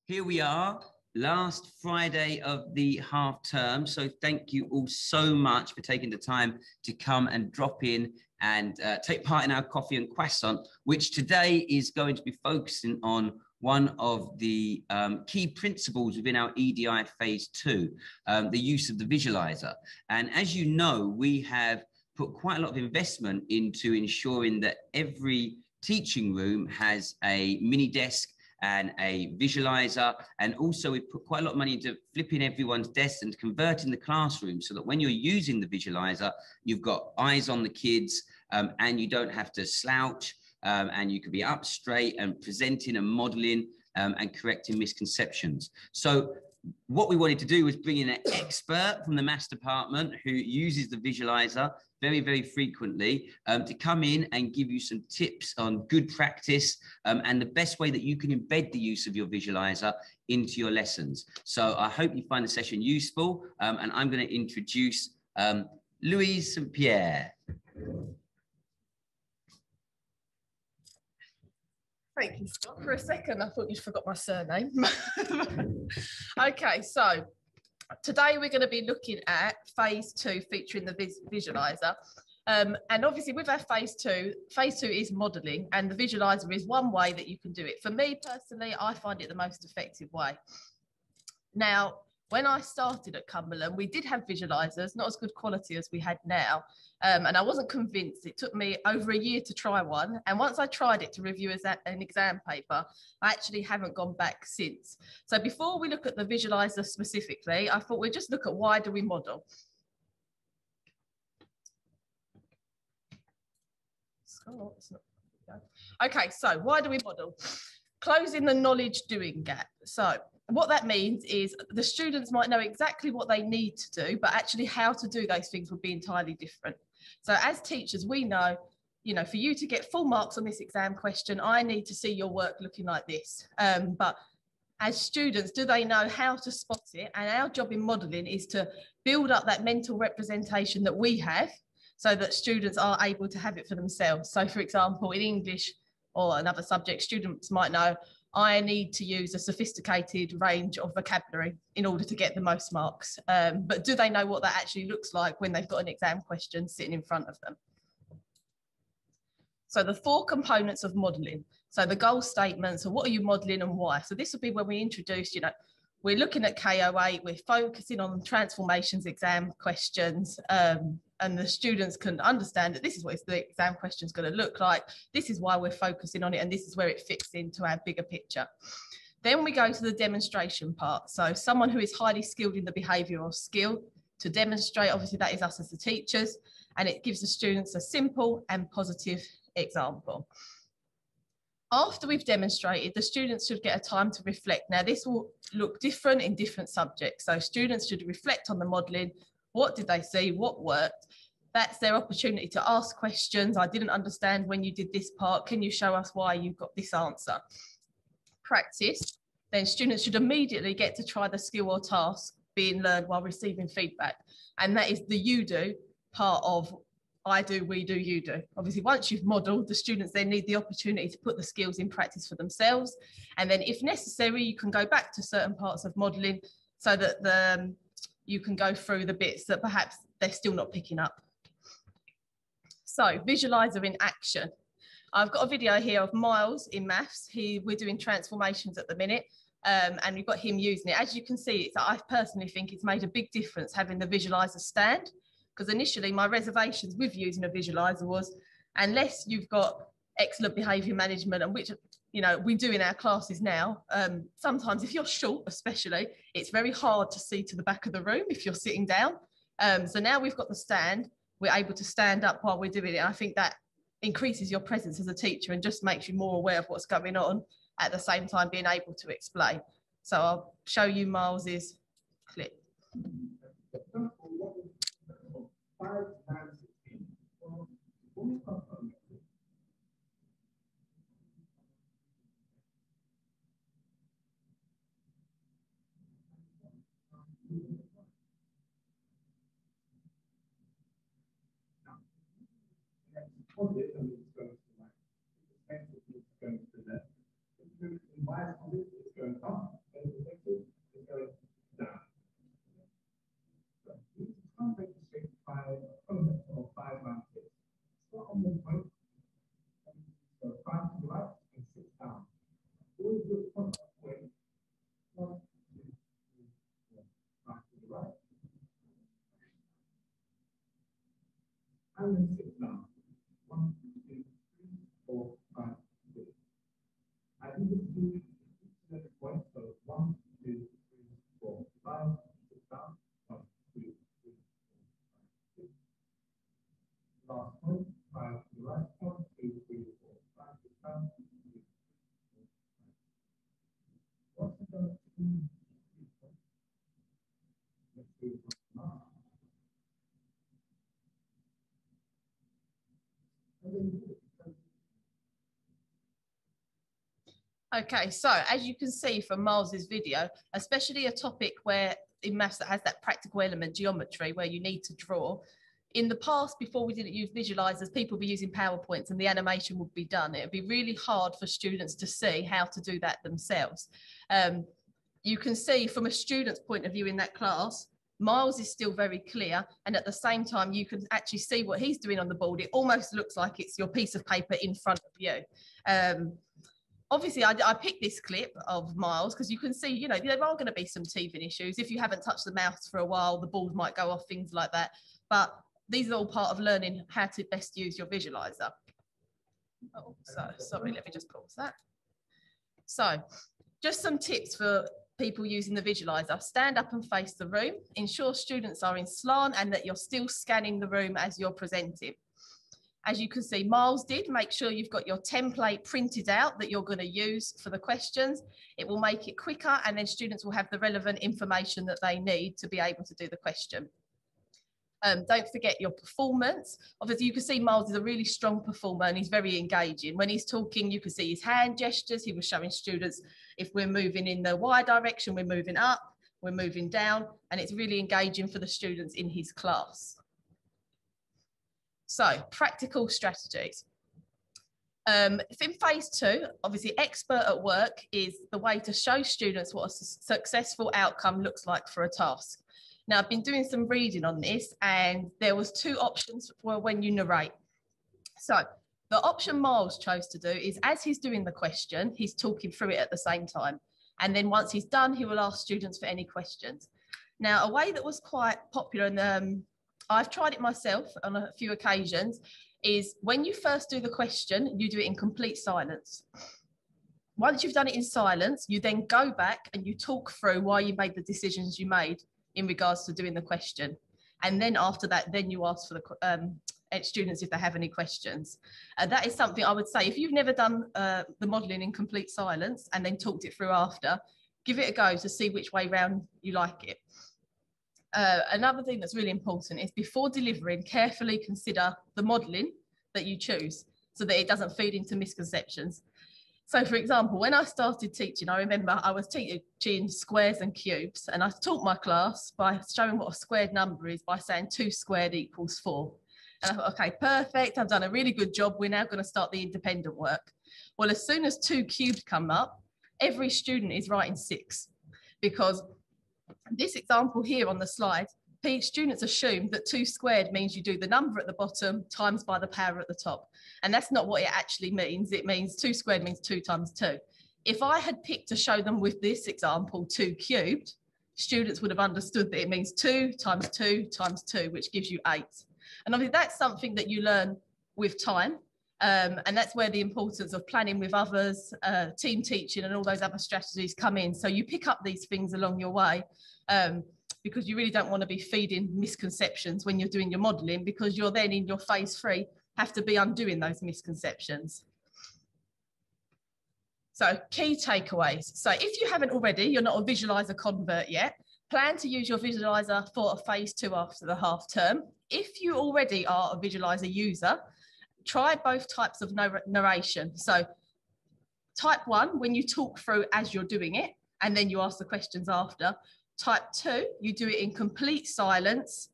Here we are, last Friday of the half term. So thank you all so much for taking the time to come and drop in and take part in our coffee and croissant, which today is going to be focusing on one of the key principles within our EDI phase 2, the use of the visualizer. And as you know, we have put quite a lot of investment into ensuring that every teaching room has a mini desk and a visualizer, and also we put quite a lot of money into flipping everyone's desks and converting the classroom so that when you're using the visualizer, you've got eyes on the kids, and you don't have to slouch, and you can be up straight and presenting and modeling and correcting misconceptions. So what we wanted to do was bring in an expert from the maths department who uses the visualizer very, very frequently to come in and give you some tips on good practice and the best way that you can embed the use of your visualizer into your lessons. So I hope you find the session useful, and I'm going to introduce Louise St Pierre. Thank you, Scott. For a second, I thought you'd forgot my surname. Okay, so today we're going to be looking at phase 2 featuring the visualizer. And obviously with our phase 2 is modelling, and the visualizer is one way that you can do it. For me personally, I find it the most effective way. Now, when I started at Cumberland, we did have visualizers, not as good quality as we had now. And I wasn't convinced. It took me over a year to try one. And once I tried it to review as an exam paper, I actually haven't gone back since. So before we look at the visualizer specifically, I thought we'd just look at why do we model. Okay, so why do we model? Closing the knowledge doing gap. So what that means is the students might know exactly what they need to do, but actually how to do those things will be entirely different. So as teachers, we know, for you to get full marks on this exam question, I need to see your work looking like this. But as students, do they know how to spot it? And our job in modelling is to build up that mental representation that we have so that students are able to have it for themselves. So for example, in English or another subject, students might know, I need to use a sophisticated range of vocabulary in order to get the most marks. But do they know what that actually looks like when they've got an exam question sitting in front of them? So the 4 components of modelling. So the goal statements, so what are you modelling and why? So this will be when we introduce, we're looking at KO8, we're focusing on transformations exam questions, and the students can understand that this is what the exam question is going to look like. This is why we're focusing on it, and this is where it fits into our bigger picture. Then we go to the demonstration part. So someone who is highly skilled in the behavioural skill to demonstrate, obviously that is us as the teachers, and it gives the students a simple and positive example. After we've demonstrated, the students should get a time to reflect. Now, this will look different in different subjects. So students should reflect on the modelling. What did they see? What worked? That's their opportunity to ask questions. I didn't understand when you did this part. Can you show us why you got this answer? Practice. Then students should immediately get to try the skill or task being learned while receiving feedback. And that is the you do part of I do, we do, you do. Obviously, once you've modelled, the students then need the opportunity to put the skills in practice for themselves. And then if necessary, you can go back to certain parts of modelling so that you can go through the bits that perhaps they're still not picking up. So visualizer in action. I've got a video here of Miles in maths. We're doing transformations at the minute, and we've got him using it. As you can see, I personally think it's made a big difference having the visualizer stand, because initially my reservations with using a visualizer was, unless you've got excellent behaviour management, and which we do in our classes now, sometimes if you're short especially, it's very hard to see to the back of the room if you're sitting down. So now we've got the stand, we're able to stand up while we're doing it. I think that increases your presence as a teacher and just makes you more aware of what's going on, at the same time being able to explain. So I'll show you Miles's clip. Okay, so as you can see from Miles's video, especially a topic where in maths that has that practical element, geometry, where you need to draw. In the past, before we didn't use visualizers, people would be using PowerPoints and the animation would be done. It would be really hard for students to see how to do that themselves. You can see from a student's point of view in that class, Miles is still very clear, and at the same time you can actually see what he's doing on the board. It almost looks like it's your piece of paper in front of you. Obviously, I picked this clip of Miles because you can see, you know, there are going to be some teething issues. If you haven't touched the mouse for a while, the board might go off, things like that. But these are all part of learning how to best use your visualizer. Oh, so sorry, let me just pause that. So just some tips for people using the visualizer. Stand up and face the room. Ensure students are in slant and that you're still scanning the room as you're presenting. As you can see, Miles did. Make sure you've got your template printed out that you're going to use for the questions. It will make it quicker, and then students will have the relevant information that they need to be able to do the question. Don't forget your performance. Obviously, you can see Miles is a really strong performer and he's very engaging. When he's talking, you can see his hand gestures. He was showing students if we're moving in the Y direction, we're moving up, we're moving down, and it's really engaging for the students in his class. So, practical strategies. In phase 2, obviously, expert at work is the way to show students what a successful outcome looks like for a task. Now, I've been doing some reading on this, and there was 2 options for when you narrate. So, the option Miles chose to do is as he's doing the question, he's talking through it at the same time. And then once he's done, he will ask students for any questions. Now, a way that was quite popular, and I've tried it myself on a few occasions, is when you first do the question, you do it in complete silence. Once you've done it in silence, you then go back and you talk through why you made the decisions you made in regards to doing the question. And then after that, then you ask for the students if they have any questions. That is something I would say, if you've never done the modelling in complete silence and then talked it through after, give it a go to see which way round you like it. Another thing that's really important is before delivering, carefully consider the modelling that you choose so that it doesn't feed into misconceptions. So, for example, when I started teaching, I remember I was teaching squares and cubes, and I taught my class by showing what a squared number is by saying 2 squared equals 4. And I thought, okay, perfect, I've done a really good job. We're now going to start the independent work. Well, as soon as 2 cubed come up, every student is writing 6, because this example here on the slide, students assume that 2 squared means you do the number at the bottom times by the power at the top. And that's not what it actually means. It means 2 squared means 2 times 2. If I had picked to show them with this example 2 cubed, students would have understood that it means 2 times 2 times 2, which gives you 8. And obviously that's something that you learn with time. And that's where the importance of planning with others, team teaching and all those other strategies come in. So you pick up these things along your way, because you really don't want to be feeding misconceptions when you're doing your modelling, because you're then in your phase 3 have to be undoing those misconceptions. So key takeaways. So if you haven't already, you're not a visualizer convert yet, plan to use your visualizer for a phase 2 after the half term. If you already are a visualizer user, try both types of narration. So type 1, when you talk through as you're doing it, and then you ask the questions after. Type 2, you do it in complete silence,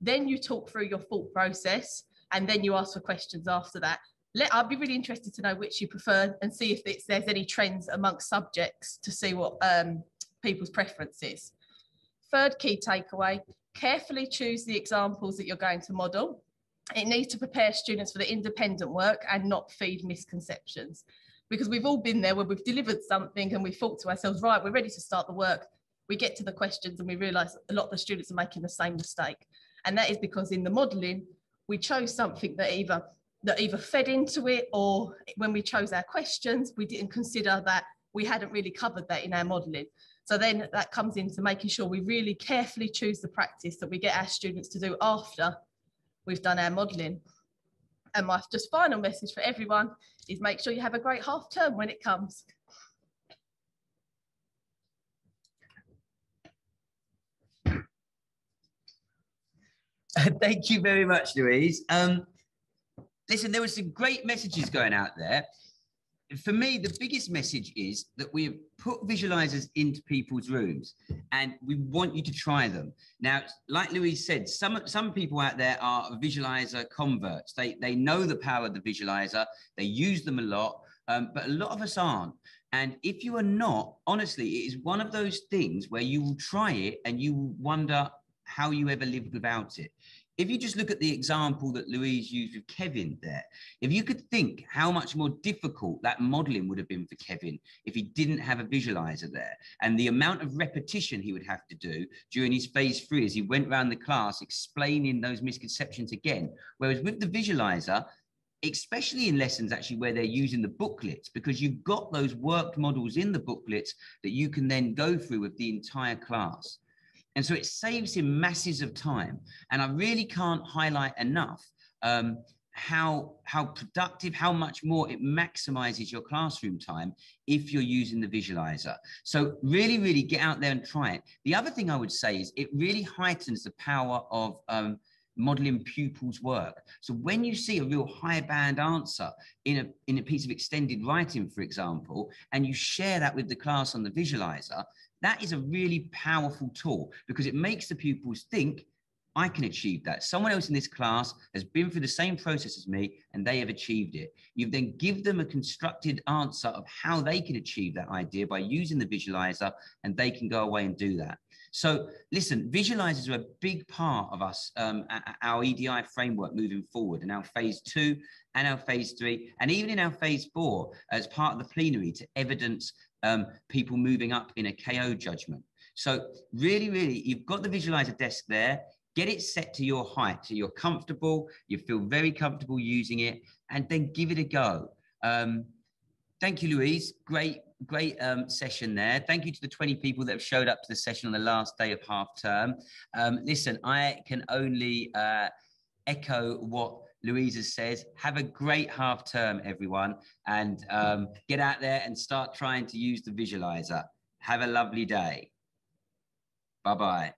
then you talk through your thought process, and then you ask for questions after that. I'd be really interested to know which you prefer and see if there's any trends amongst subjects to see what people's preference is. Third key takeaway, carefully choose the examples that you're going to model. It needs to prepare students for the independent work and not feed misconceptions. Because we've all been there where we've delivered something and we thought to ourselves, right, we're ready to start the work. We get to the questions and we realise a lot of the students are making the same mistake. And that is because in the modelling, we chose something that either fed into it, or when we chose our questions, we didn't consider that we hadn't really covered that in our modelling. So then that comes into making sure we really carefully choose the practice that we get our students to do after we've done our modelling. And my just final message for everyone is make sure you have a great half term when it comes. Thank you very much, Louise. Listen, there were some great messages going out there. for me, the biggest message is that we have put visualizers into people's rooms and we want you to try them. Now, like Louise said, some people out there are visualizer converts. They know the power of the visualizer. They use them a lot, but a lot of us aren't. And if you are not, honestly, it is one of those things where you will try it and you will wonder how you ever lived without it. If you just look at the example that Louise used with Kevin there, if you could think how much more difficult that modeling would have been for Kevin if he didn't have a visualizer there, and the amount of repetition he would have to do during his phase 3 as he went around the class explaining those misconceptions again. Whereas with the visualizer, especially in lessons actually where they're using the booklets, because you've got those worked models in the booklets that you can then go through with the entire class. And so it saves him masses of time. And I really can't highlight enough how productive, how much more it maximizes your classroom time if you're using the visualizer. So really, really get out there and try it. The other thing I would say is it really heightens the power of modeling pupils' work. So when you see a real high band answer in a piece of extended writing, for example, and you share that with the class on the visualizer, that is a really powerful tool because it makes the pupils think, I can achieve that. Someone else in this class has been through the same process as me and they have achieved it. You then give them a constructed answer of how they can achieve that idea by using the visualizer, and they can go away and do that. So listen, visualizers are a big part of us, our EDI framework moving forward, in our phase 2 and our phase 3, and even in our phase 4 as part of the plenary to evidence people moving up in a KO judgment. So really, really, you've got the visualizer desk there. Get it set to your height, so you're comfortable, you feel very comfortable using it, and then give it a go. Thank you, Louise. Great session there. Thank you to the 20 people that have showed up to the session on the last day of half term. Listen, I can only echo what Louisa says. Have a great half term, everyone, and get out there and start trying to use the visualizer. Have a lovely day. Bye-bye.